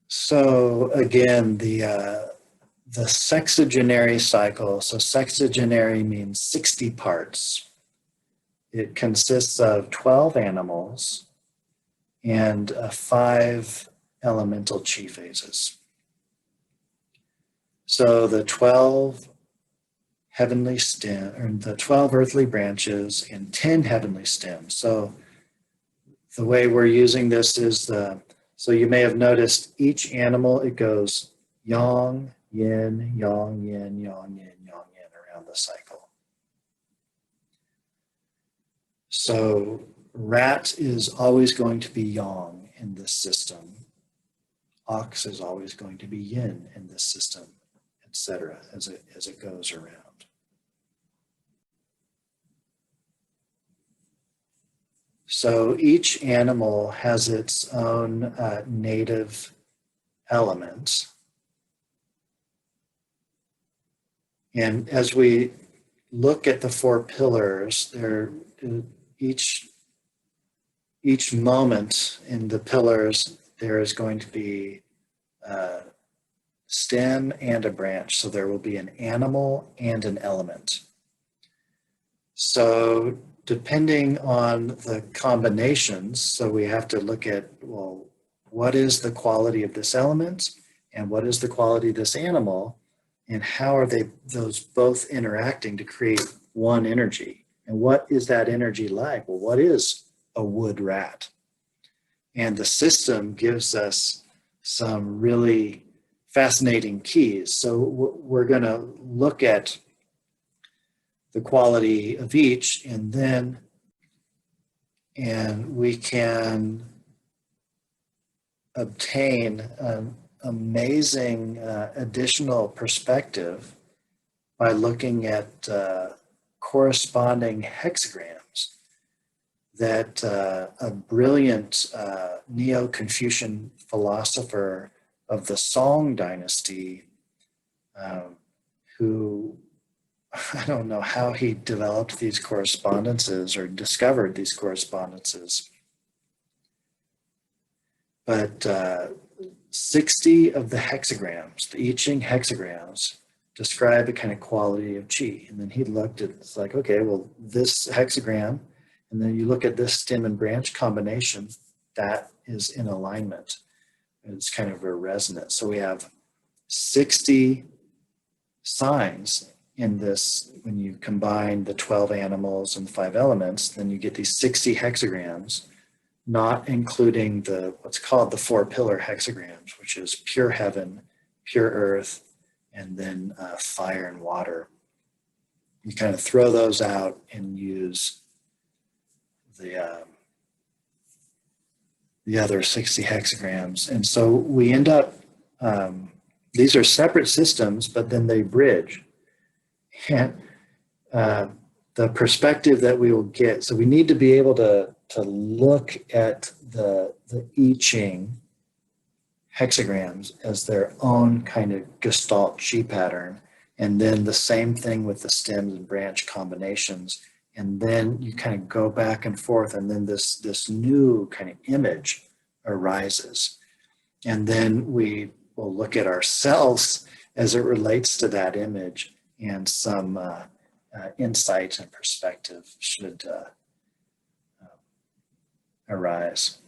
So again, the sexagenary cycle. So sexagenary means 60 parts. It consists of 12 animals and 5 elemental chi phases. So the 12 heavenly stem, or the 12 earthly branches and 10 heavenly stems. So the way we're using this is so you may have noticed each animal, it goes yang, yin, yang, yin, yang, yin, yang, yin around the cycle. So rat is always going to be yang in this system. Ox is always going to be yin in this system, etc., as it goes around. So each animal has its own native element. And as we look at the 4 pillars, each moment in the pillars, there is going to be a stem and a branch. So there will be an animal and an element. So depending on the combinations, so we have to look at, well, what is the quality of this element and what is the quality of this animal, and how are those both interacting to create one energy? And what is that energy like? Well, what is a wood rat? And the system gives us some really fascinating keys. So we're going to look at the quality of each, and we can obtain an amazing additional perspective by looking at corresponding hexagrams that a brilliant Neo-Confucian philosopher of the Song dynasty, who, I don't know how he developed these correspondences or discovered these correspondences, but 60 of the hexagrams, the I Ching hexagrams, describe a kind of quality of qi. And then he looked at, it's like, okay, well, this hexagram, and then you look at this stem and branch combination, that is in alignment. It's kind of a resonance. So we have 60 signs in this. When you combine the 12 animals and the 5 elements, then you get these 60 hexagrams, not including what's called the 4 pillar hexagrams, which is pure heaven, pure earth, and then fire and water. You kind of throw those out and use the other 60 hexagrams. And so we end up, these are separate systems, but then they bridge. And the perspective that we will get, so we need to be able to look at the I Ching hexagrams as their own kind of gestalt chi pattern, and then the same thing with the stems and branch combinations. And then you kind of go back and forth, and then this new kind of image arises. And then we will look at ourselves as it relates to that image, and some insight and perspective should arise.